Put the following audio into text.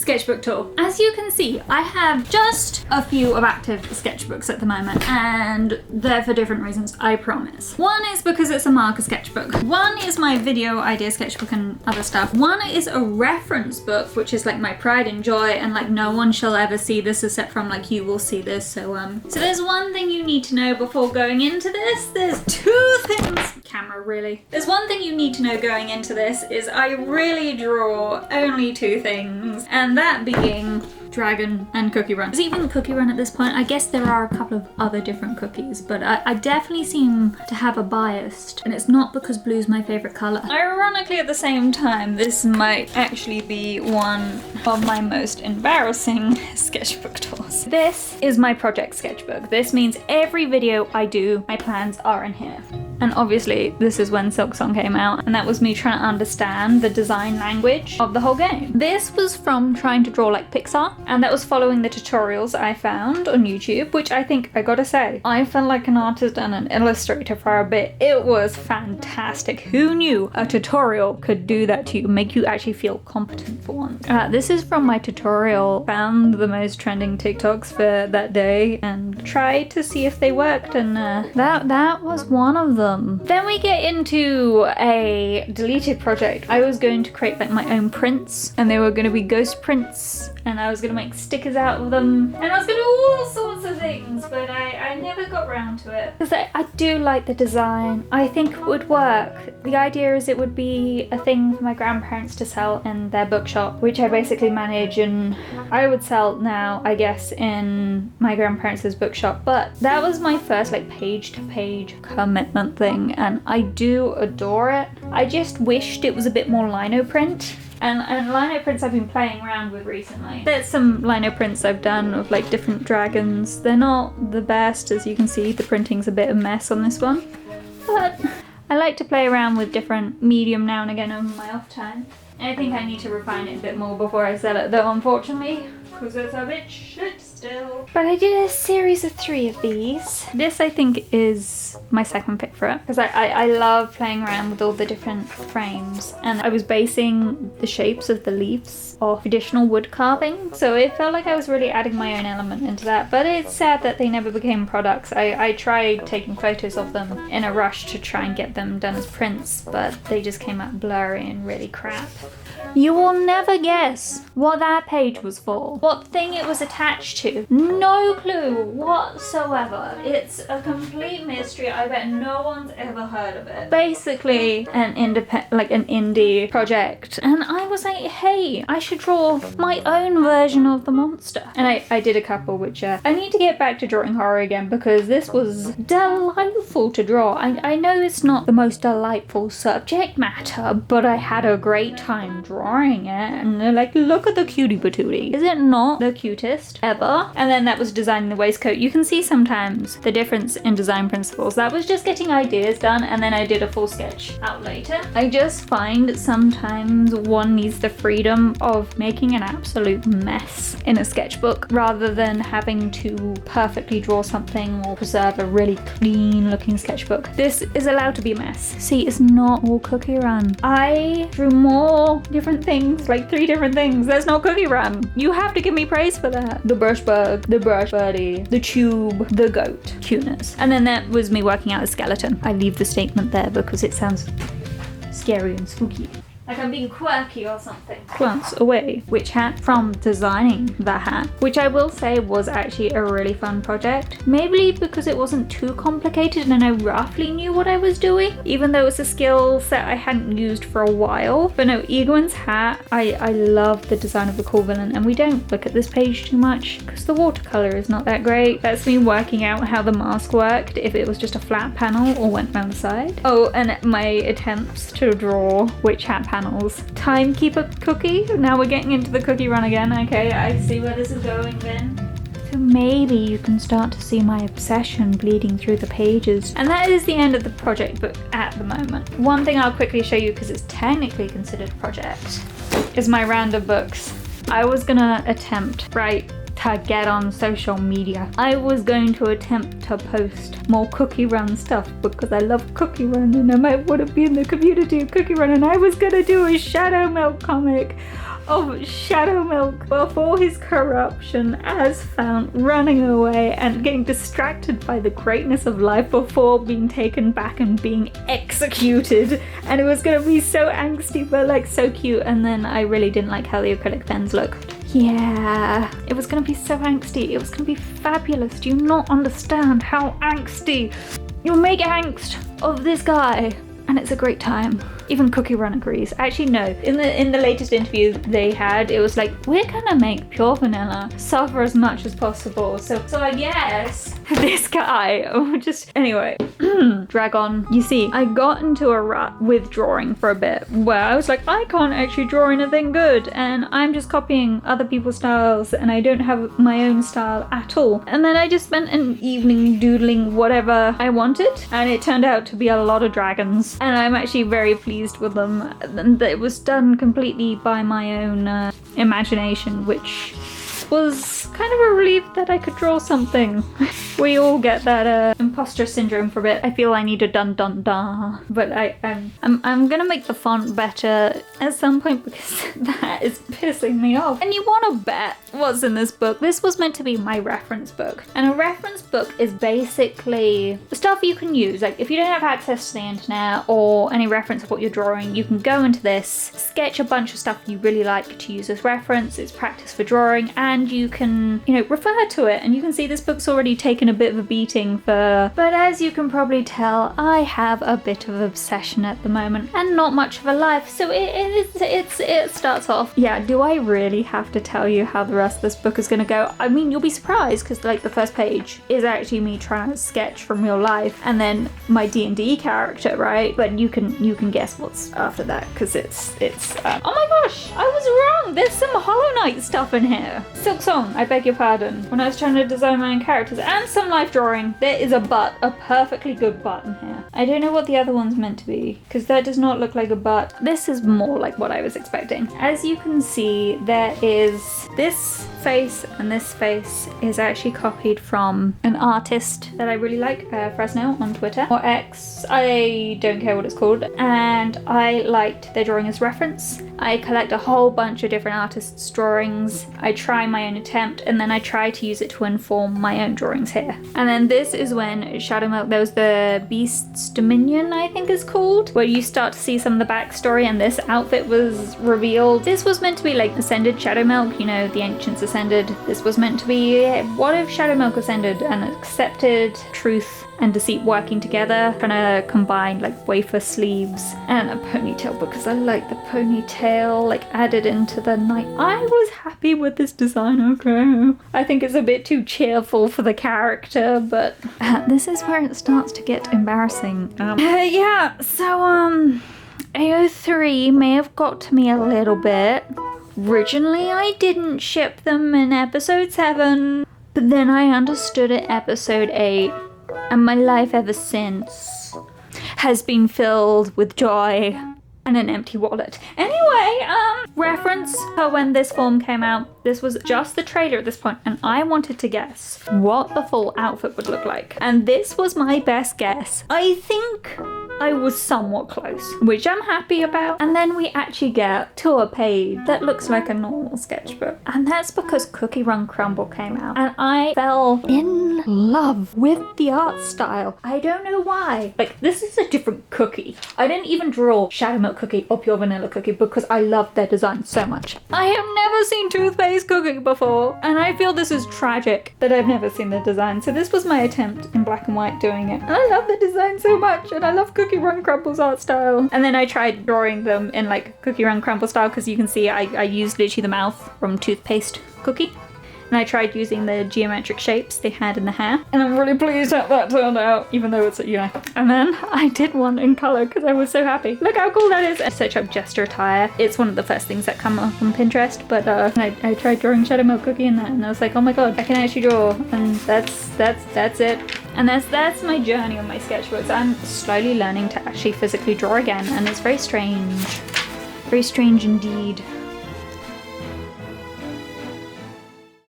sketchbook tour. As you can see, I have just a few of active sketchbooks at the moment, and they're for different reasons, I promise. One is because it's a marker sketchbook. One is my video idea sketchbook and other stuff. One is a reference book, which is like my pride and joy, and like no one shall ever see this except from like you will see this. So there's one thing you need to know before going into this. There's two things. Camera, really. There's one thing you need to know going into this is I really draw only two things, and that being Dragon and Cookie Run. There's even Cookie Run at this point. I guess there are a couple of other different cookies, but I definitely seem to have a bias, and it's not because blue's my favorite color. Ironically, at the same time, this might actually be one of my most embarrassing sketchbook tours. This is my project sketchbook. This means every video I do, my plans are in here. And obviously this is when Silk Song came out, and that was me trying to understand the design language of the whole game. This was from trying to draw like Pixar, and that was following the tutorials I found on YouTube, which I think, I gotta say, I felt like an artist and an illustrator for a bit. It was fantastic. Who knew a tutorial could do that to you, make you actually feel competent for once? This is from my tutorial. Found the most trending TikToks for that day and tried to see if they worked, and that was one of them. Then we get into a deleted project. I was going to create like my own prints, and they were going to be ghost prints, and I was going to make stickers out of them, and I was going to do all sorts of things, but I never got around to it. Because I do like the design. I think it would work. The idea is it would be a thing for my grandparents to sell in their bookshop, which I basically manage, and I would sell now, I guess, in my grandparents' bookshop. But that was my first like page-to-page commitment thing, and I do adore it. I just wished it was a bit more lino print. And lino prints I've been playing around with recently. There's some lino prints I've done of like different dragons. They're not the best, as you can see. The printing's a bit of a mess on this one. But I like to play around with different medium now and again on my off time. I think I need to refine it a bit more before I sell it though, unfortunately, because it's a bit shit still. But I did a series of 3 of these. This I think is my second pick for it, because I love playing around with all the different frames, and I was basing the shapes of the leaves off traditional wood carving, so it felt like I was really adding my own element into that. But it's sad that they never became products. I tried taking photos of them in a rush to try and get them done as prints, but they just came out blurry and really crap. You will never guess what that page was for, what thing it was attached to. No clue whatsoever. It's a complete mystery. I bet no one's ever heard of it. Basically an indie project, and I was like, hey, I should draw my own version of the monster. And I did a couple, which I need to get back to drawing horror again, because this was delightful to draw. I know it's not the most delightful subject matter, but I had a great time drawing it, and they're like, look at the cutie patootie. Is it not the cutest ever? And then that was designing the waistcoat. You can see sometimes the difference in design principles. That was just getting ideas done, and then I did a full sketch out later. I just find sometimes one needs the freedom of making an absolute mess in a sketchbook rather than having to perfectly draw something or preserve a really clean looking sketchbook. This is allowed to be a mess. See, it's not all Cookie Run. I drew more different things, like 3 different things. There's no Cookie Run. You have to give me praise for that. The brush bug, the brush birdie, the tube, the goat, cuteness. And then that was me working out a skeleton. I leave the statement there because it sounds scary and spooky. Like I'm being quirky or something. Glance away. Witch hat from designing the hat, which I will say was actually a really fun project. Maybe because it wasn't too complicated and I roughly knew what I was doing, even though it's a skill set I hadn't used for a while. But no, Egwin's hat, I love the design of the cool villain, and we don't look at this page too much because the watercolor is not that great. That's me working out how the mask worked, if it was just a flat panel or went down the side. Oh, and my attempts to draw witch hat panels. Timekeeper cookie. Now we're getting into the Cookie Run again. Okay, I see where this is going then. So maybe you can start to see my obsession bleeding through the pages. And that is the end of the project book at the moment. One thing I'll quickly show you, because it's technically considered a project, is my random books. I was gonna attempt, right, to get on social media. I was going to attempt to post more Cookie Run stuff because I love Cookie Run and I might want to be in the community of Cookie Run, and I was gonna do a Shadowmilk comic. of shadowmilk before his corruption as found running away and getting distracted by the greatness of life before being taken back and being executed. And it was gonna be so angsty but like so cute, and then I really didn't like how the acrylic pens looked. Yeah, it was gonna be so angsty. It was gonna be fabulous. Do you not understand how angsty? You make angst of this guy and it's a great time. Even Cookie Run agrees. Actually, no. In the latest interview they had, it was like, we're gonna make pure vanilla suffer as much as possible. So I guess this guy just anyway. Drag on. You see, I got into a rut with drawing for a bit where I was like, I can't actually draw anything good, and I'm just copying other people's styles and I don't have my own style at all. And then I just spent an evening doodling whatever I wanted, and it turned out to be a lot of dragons, and I'm actually very pleased with them. And it was done completely by my own imagination, which was kind of a relief that I could draw something. We all get that imposter syndrome for a bit. I feel I need a dun dun dun, but I'm gonna make the font better at some point because that is pissing me off. And you want to bet what's in this book? This was meant to be my reference book, and a reference book is basically stuff you can use. Like if you don't have access to the internet or any reference of what you're drawing, you can go into this, sketch a bunch of stuff you really like to use as reference. It's practice for drawing, and you can, you know, refer to it. And you can see this book's already taken a bit of a beating but as you can probably tell, I have a bit of obsession at the moment and not much of a life, so it starts off. Yeah, do I really have to tell you how the rest of this book is gonna go? I mean, you'll be surprised because like the first page is actually me trying to sketch from real life, and then my D&D character, right? But you can guess what's after that because it's oh my gosh, I was wrong. There's some Hollow Knight stuff in here. Silk Song, I beg your pardon. When I was trying to design my own characters and some life drawing, there is a butt, a perfectly good butt in here. I don't know what the other one's meant to be because that does not look like a butt. This is more like what I was expecting. As you can see, there is this face, and this face is actually copied from an artist that I really like, Fresno on Twitter, or X, I don't care what it's called, and I liked their drawing as reference. I collect a whole bunch of different artists' drawings, I try my own attempt, and then I try to use it to inform my own drawings here. And then this is when shadowmilk, there was the Beast's Dominion, I think it's called, where you start to see some of the backstory, and this outfit was revealed. This was meant to be like Ascended Shadowmilk, you know, the Ancients Ascended. This was meant to be, what if Shadowmilk ascended and accepted truth and deceit working together, trying to combine like wafer sleeves and a ponytail because I like the ponytail like added into the night. I was happy with this design, okay. I think it's a bit too cheerful for the character, but this is where it starts to get embarrassing. Yeah, so AO3 may have got to me a little bit. Originally I didn't ship them in episode 7, but then I understood it episode 8, and my life ever since has been filled with joy and an empty wallet. Anyway, reference for when this form came out. This was just the trailer at this point, and I wanted to guess what the full outfit would look like. And this was my best guess. I think I was somewhat close, which I'm happy about. And then we actually get to a page that looks like a normal sketchbook. And that's because Cookie Run Crumble came out. And I fell in love with the art style. I don't know why. Like, this is a different cookie. I didn't even draw Shadowmilk Cookie or Pure Vanilla Cookie because I love their design so much. I have never seen Toothpaste Cookie before, and I feel this is tragic that I've never seen the design. So this was my attempt in black and white doing it. And I love the design so much, and I love Cookie Run Crumble's art style. And then I tried drawing them in like Cookie Run Crumble style because you can see I used literally the mouth from Toothpaste Cookie. And I tried using the geometric shapes they had in the hair. And I'm really pleased how that turned out, even though it's, you know. And then I did one in colour because I was so happy. Look how cool that is. I search up gesture attire. It's one of the first things that come up on Pinterest. But I tried drawing Shadowmilk Cookie in that, and I was like, oh my god, I can actually draw. And that's it. And that's my journey on my sketchbooks. I'm slowly learning to actually physically draw again, and it's very strange. Very strange indeed.